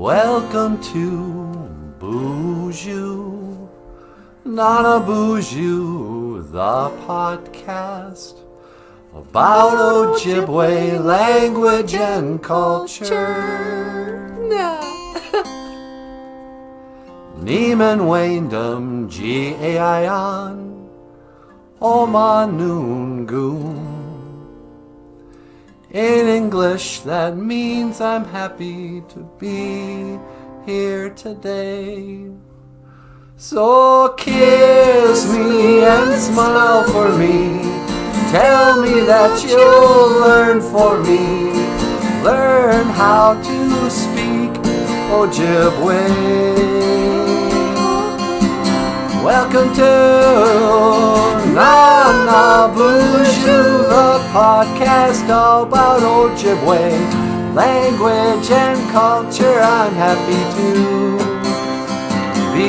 Welcome to BOOZHOO, not a BOOZHOO, the podcast about Ojibwe language and culture. Neiman Waindam G-A-I-N Omanungoon. In English, that means I'm happy to be here today. So kiss me and smile for me. Tell me that you'll learn for me. Learn how to speak Ojibwe. Welcome to Na BOOZHOO, the podcast about Ojibwe language and culture. I'm happy to be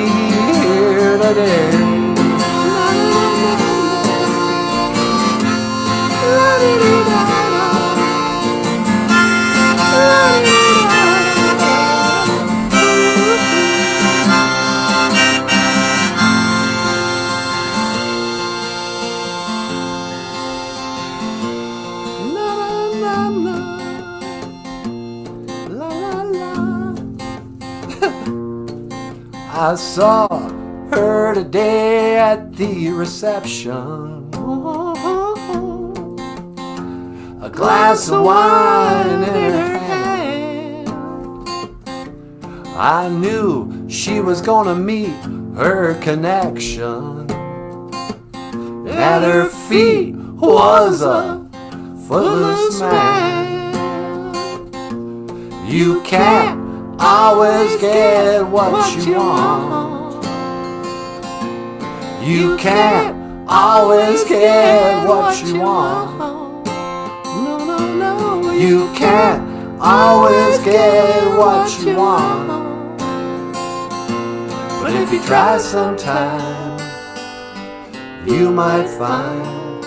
here today. I saw her today at the reception. A glass of wine in her hand. I knew she was gonna meet her connection. At her feet was a footless man. You can't always get what you want. You can't always get what you want. You can't always get what you want. But if you try sometime, you might find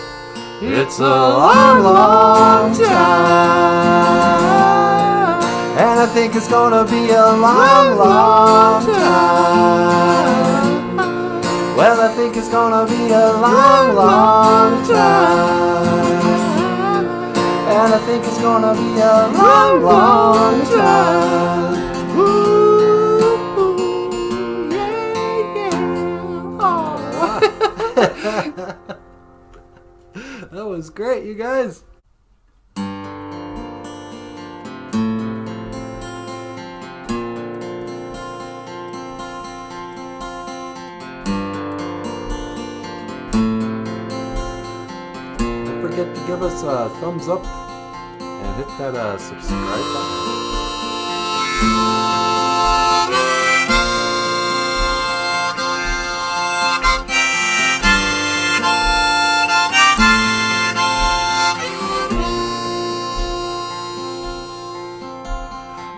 it's a long, long time. And I think it's gonna be a long, long time. Well, I think it's gonna be a long, long time. And I think it's gonna be a long, long time. Ooh, yeah, yeah. Oh. That was great, you guys. Don't forget to give us a thumbs up and hit that subscribe button.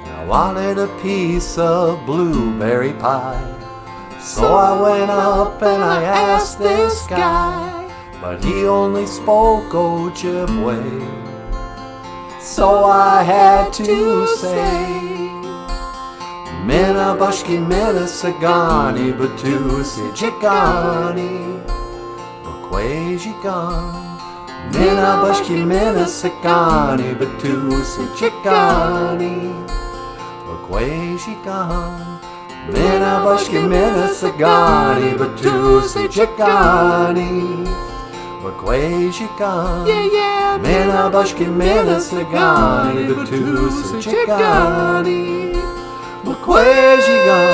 I wanted a piece of blueberry pie, so I went up and I asked this guy. But he only spoke Ojibwe, so I had to say, Mina Bushki Mina Sagani Batusi Jikani Bakwajigan. Mina Bushki Mina Sagani Batusi Jikani Bakwajigan. Mina Bushki Mina Sagani Batusi Jikani Bakwajigan. Mina Bushki Mina Sagani Batusi Jikani Bakwajigan.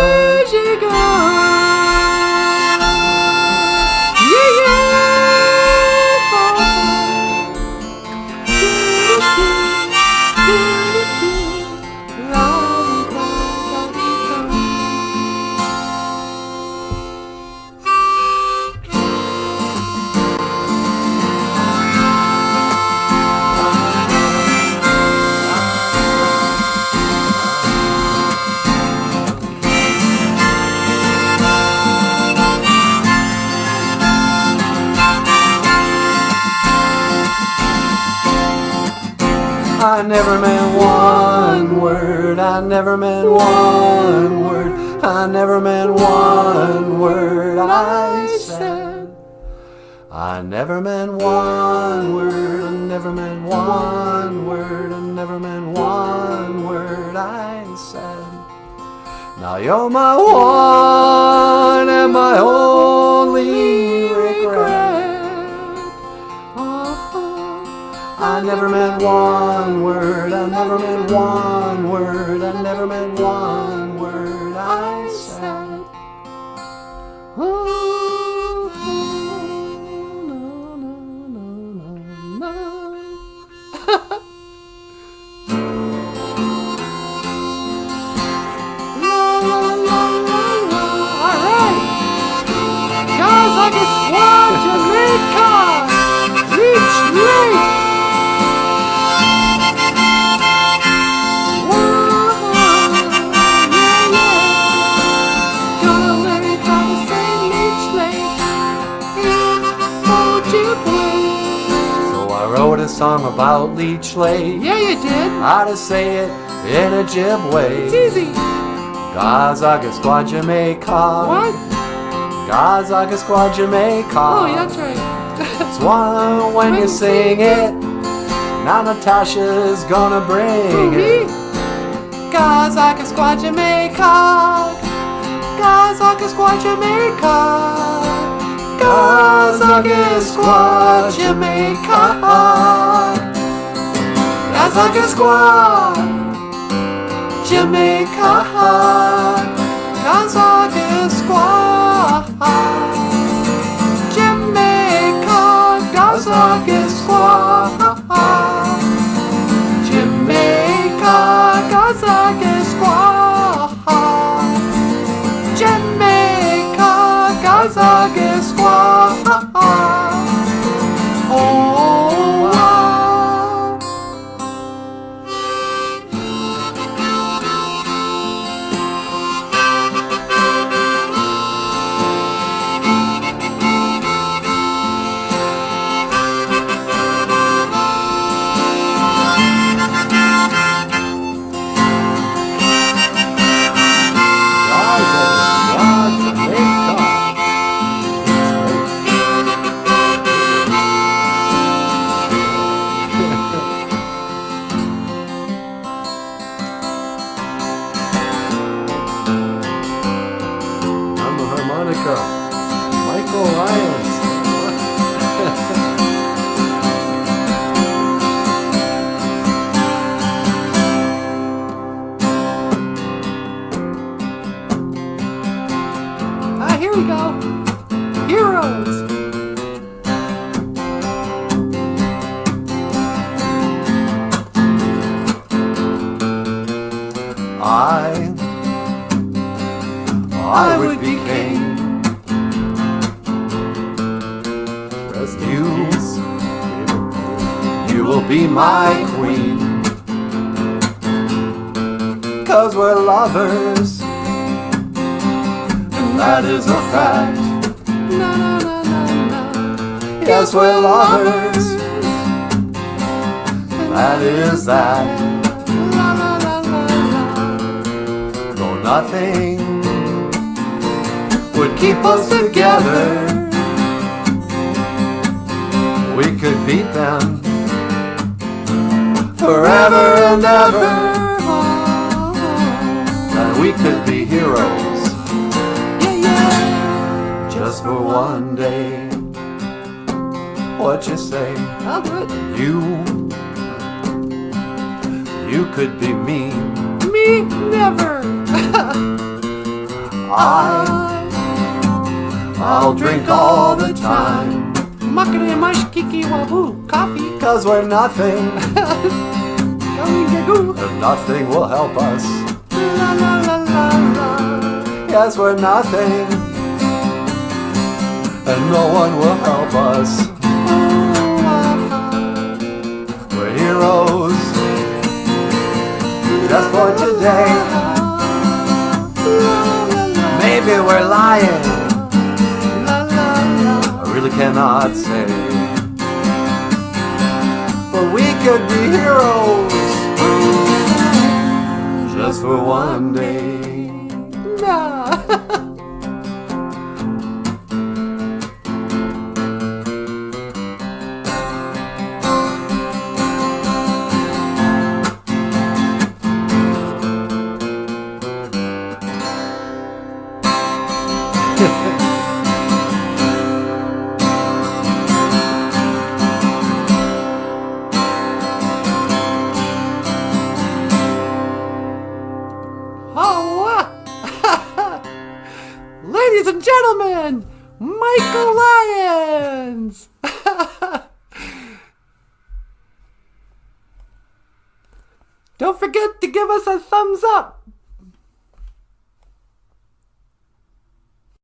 I never meant one word I never meant one word. I never meant one word I said. I never meant one word. I never meant one word. I never meant one word I said. Now you're my one and my only regret. I never meant one word. I never meant one word. I never meant one word I said. Oh, no, no, no, no, no. A song about Leech Lake. Yeah, you did. How to say it in a jib way. It's easy. Gazaga Squad Jamaica. What? Gazaga Squad Jamaica. Oh, yeah, that's right. It's one when you sing it. Now Natasha's gonna bring it. Gazaga Squad Jamaica. Gazaga Squad Jamaica. Gazaga Squad Jamaica. Gazaga Squad Jamaica. Gazaga Squad Jamaica. Gazaga Squad Jamaica. Gazaga Squad Jamaica. Gazaga Squad. Oh, wow. Michael Lyons. Here we go. Heroes. I would be king. You will be my queen. 'Cause we're lovers, and that is a fact. No, no, no, no, no. Yes, we're lovers, that is that. La, la, la, la, la. Though nothing would keep us together, we could beat them forever and ever. And we could be heroes, Yeah, yeah. just for one day. What you say? I'll do it. You could be me. Me, never. I'll drink all the time. Makare mash kiki wabu. Coffee. 'Cause we're nothing, Gagoo. and nothing will help us. La, la, la, la, la. Yes, we're nothing, and no one will help us. We're heroes, just for today. Maybe we're lying, I really cannot say. But we could be heroes, just for one day. Nah. Oh, ladies and gentlemen, Michael Lyons! Don't forget to give us a thumbs up.